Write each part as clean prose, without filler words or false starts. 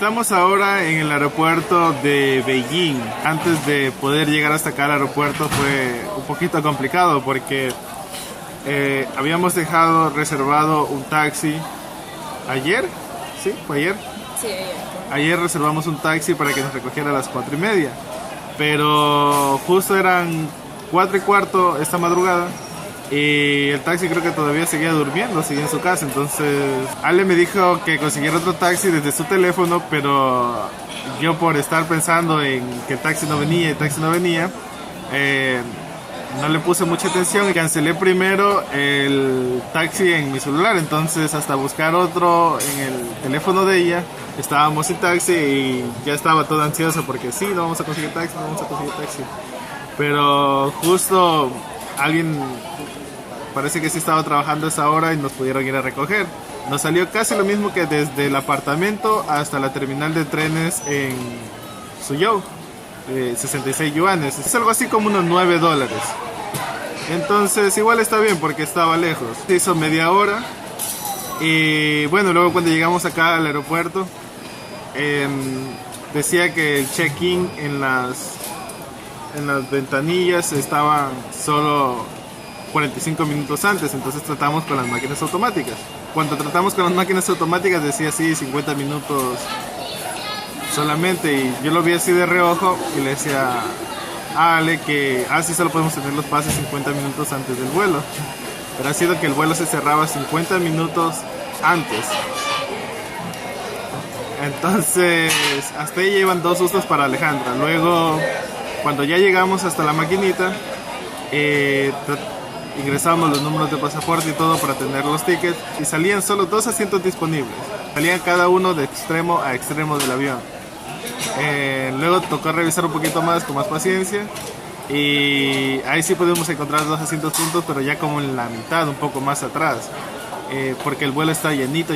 Estamos ahora en el aeropuerto de Beijing. Antes de poder llegar hasta acá al aeropuerto fue un poquito complicado porque habíamos dejado reservado un taxi ayer. ¿Sí? ¿Fue ayer? Sí, ayer. Ayer reservamos un taxi para que nos recogiera a las 4:30. Pero justo eran 4:15 esta madrugada. Y el taxi creo que todavía seguía durmiendo, seguía en su casa. Entonces Ale me dijo que consiguiera otro taxi desde su teléfono, pero yo por estar pensando en que el taxi no venía, no le puse mucha atención y cancelé primero el taxi en mi celular. Entonces hasta buscar otro en el teléfono de ella, estábamos sin taxi y ya estaba toda ansiosa porque sí, no vamos a conseguir taxi. Pero justo alguien parece que sí estaba trabajando a esa hora y nos pudieron ir a recoger. Nos salió casi lo mismo que desde el apartamento hasta la terminal de trenes en Suzhou, 66 yuanes. Es algo así como unos $9. Entonces igual está bien porque estaba lejos. Se hizo media hora y bueno, luego cuando llegamos acá al aeropuerto decía que el check-in en las ventanillas estaban solo 45 minutos antes, entonces tratamos con las máquinas automáticas. Cuando tratamos con las máquinas automáticas decía así 50 minutos solamente, y yo lo vi así de reojo y le decía a Ale que así solo podemos tener los pases 50 minutos antes del vuelo, pero ha sido que el vuelo se cerraba 50 minutos antes. Entonces hasta ahí llevan 2 sustos para Alejandra. Luego cuando ya llegamos hasta la maquinita, ingresamos los números de pasaporte y todo para tener los tickets y salían solo 2 asientos disponibles. Salían cada uno de extremo a extremo del avión. Luego tocó revisar un poquito más, con más paciencia, y ahí sí pudimos encontrar 2 asientos juntos, pero ya como en la mitad, un poco más atrás, porque el vuelo está llenito.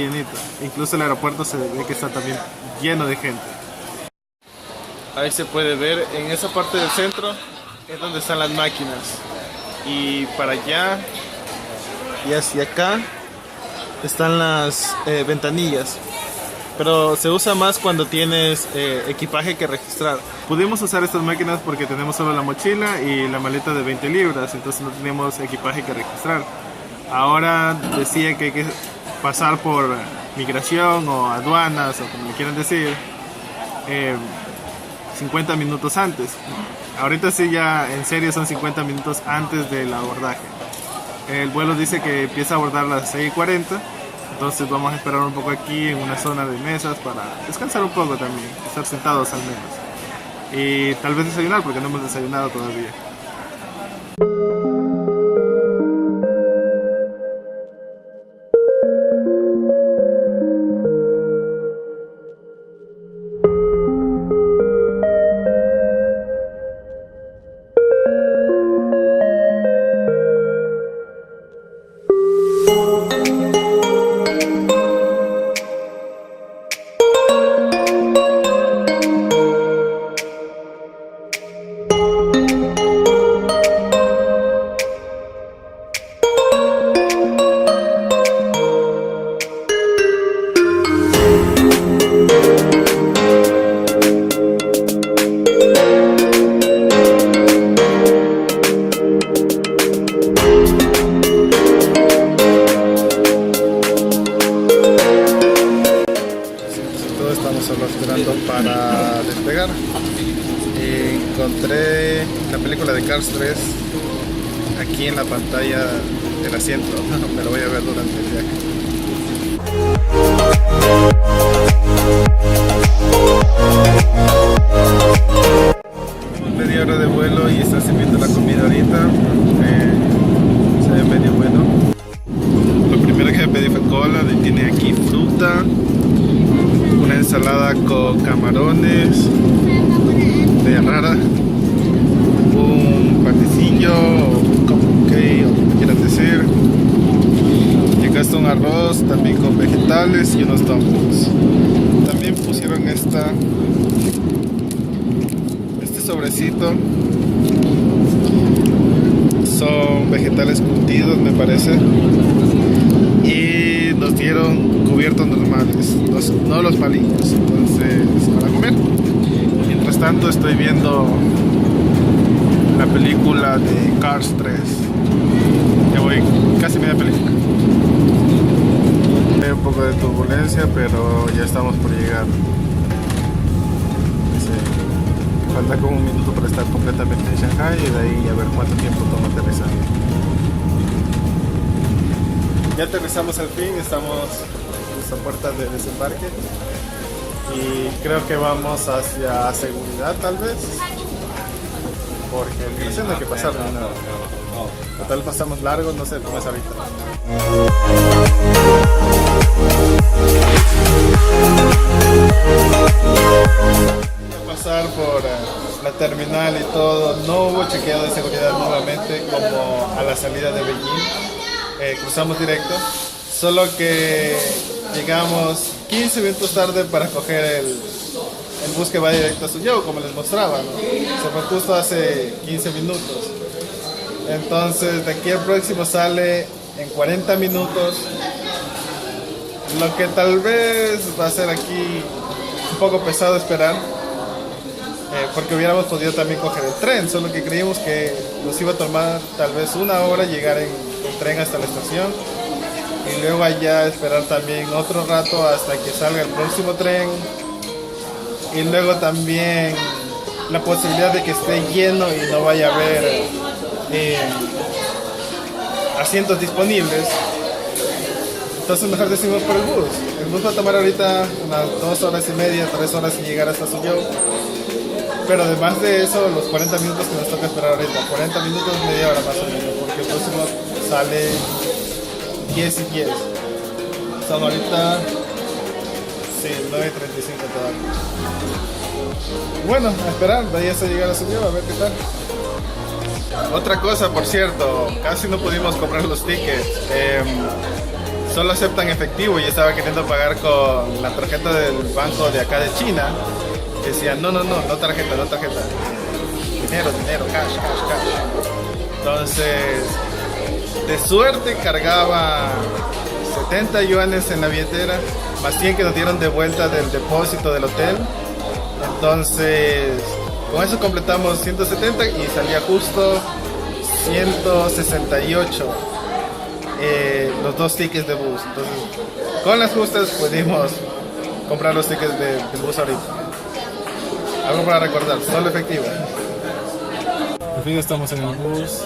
Incluso el aeropuerto se ve que está también lleno de gente. Ahí se puede ver, en esa parte del centro es donde están las máquinas, y para allá y hacia acá están las ventanillas, pero se usa más cuando tienes equipaje que registrar. Pudimos usar estas máquinas porque tenemos solo la mochila y la maleta de 20 libras, entonces no tenemos equipaje que registrar. Ahora decía que hay que pasar por migración o aduanas o como le quieran decir, 50 minutos antes. Ahorita sí, ya en serio son 50 minutos antes del abordaje. El vuelo dice que empieza a abordar a las 6:40, entonces vamos a esperar un poco aquí en una zona de mesas para descansar un poco también, estar sentados al menos. Y tal vez desayunar porque no hemos desayunado todavía. Para despegar, encontré la película de Cars 3 aquí en la pantalla del asiento. Me lo voy a ver durante el viaje. Tenemos media hora de vuelo y está sirviendo la comida ahorita. Se ve medio bueno. Lo primero que pedí fue cola, tiene aquí fruta, una ensalada con camarones, media rara, un patecillo o un cupcake o como quieran decir, y acá está un arroz también con vegetales y unos dumplings. También pusieron este sobrecito, son vegetales curtidos me parece, y nos dieron cubiertos normales, no los palillos. Entonces, para comer. Mientras tanto, estoy viendo la película de Cars 3. Ya voy casi media película. Hay un poco de turbulencia, pero ya estamos por llegar. Falta como un minuto para estar completamente en Shanghai y de ahí a ver cuánto tiempo toma aterrizar. Ya aterrizamos al fin, estamos en nuestra puerta de desembarque y creo que vamos hacia seguridad tal vez, porque migración no hay que pasar ni nada. Total pasamos largo, no sé cómo es ahorita. Pasar por la terminal y todo, no hubo chequeo de seguridad nuevamente como a la salida de Beijing. Cruzamos directo, solo que llegamos 15 minutos tarde para coger el bus que va directo a Suzhou, como les mostraba, ¿no? Se fue justo hace 15 minutos. Entonces de aquí el próximo sale en 40 minutos, lo que tal vez va a ser aquí un poco pesado esperar. Porque hubiéramos podido también coger el tren, solo que creímos que nos iba a tomar tal vez una hora llegar en tren hasta la estación y luego allá esperar también otro rato hasta que salga el próximo tren, y luego también la posibilidad de que esté lleno y no vaya a haber asientos disponibles. Entonces mejor decidimos por el bus. El bus va a tomar ahorita unas 2 horas y media, 3 horas y llegar hasta Suzhou. Pero además de eso, los 40 minutos que nos toca esperar ahorita, 40 minutos, media hora más o menos, porque el próximo sale 10 y 10. Son ahorita, sí, 9:35 todavía. Bueno, a esperar, de ahí hasta llegar a Suzhou, a ver qué tal. Otra cosa, por cierto, casi no pudimos comprar los tickets. Solo aceptan efectivo y estaba queriendo pagar con la tarjeta del banco de acá de China. Decían, no tarjeta. Dinero, cash. Entonces, de suerte cargaba 70 yuanes en la billetera, más 100 que nos dieron de vuelta del depósito del hotel. Entonces, con eso completamos 170 y salía justo 168 los 2 tickets de bus. Entonces, con las justas pudimos comprar los tickets del bus ahorita. Algo para recordar, solo efectivo. Al fin estamos en el bus,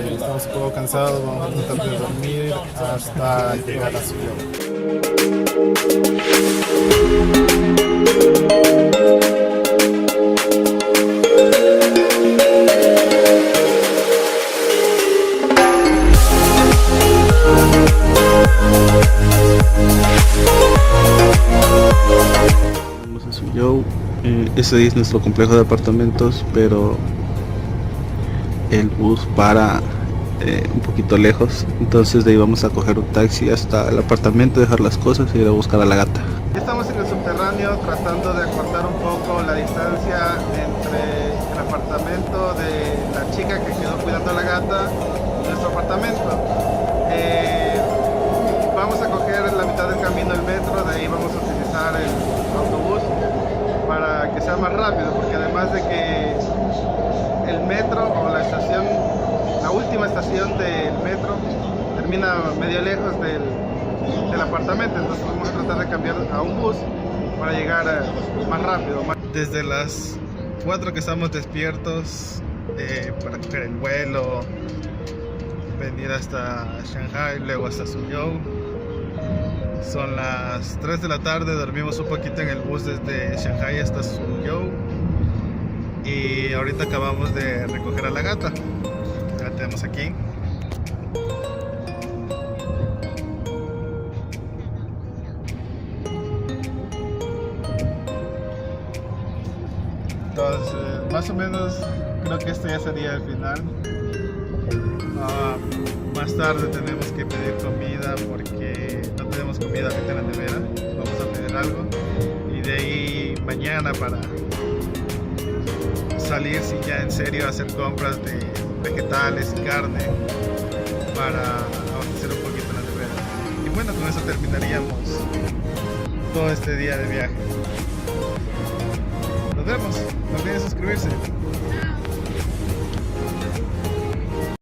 estamos un poco cansados, vamos a tratar de dormir hasta llegar a Suzhou. Vamos a Suzhou. Ese es nuestro complejo de apartamentos, pero el bus para un poquito lejos, entonces de ahí vamos a coger un taxi hasta el apartamento, dejar las cosas y ir a buscar a la gata. Estamos en el subterráneo tratando de acortar un poco la distancia entre el apartamento de la chica que quedó cuidando a la gata y nuestro apartamento. Vamos a coger la mitad del camino el metro, de ahí vamos a utilizar el autobús para que sea más rápido, porque además de que el metro o la estación, la última estación del metro termina medio lejos del apartamento, entonces vamos a tratar de cambiar a un bus para llegar más rápido. Desde las 4 que estamos despiertos para coger el vuelo, venir hasta Shanghai, luego hasta Suzhou. Son las 3 de la tarde, dormimos un poquito en el bus desde Shanghai hasta Suzhou y ahorita acabamos de recoger a la gata. Ya la tenemos aquí. Entonces, más o menos creo que este ya sería el final. Más tarde tenemos que pedir comida porque no tenemos comida ahorita en la nevera. Vamos a pedir algo y de ahí mañana para salir si ya en serio a hacer compras de vegetales y carne para abastecer un poquito la nevera. Y bueno, con eso terminaríamos todo este día de viaje. Nos vemos. No olviden suscribirse.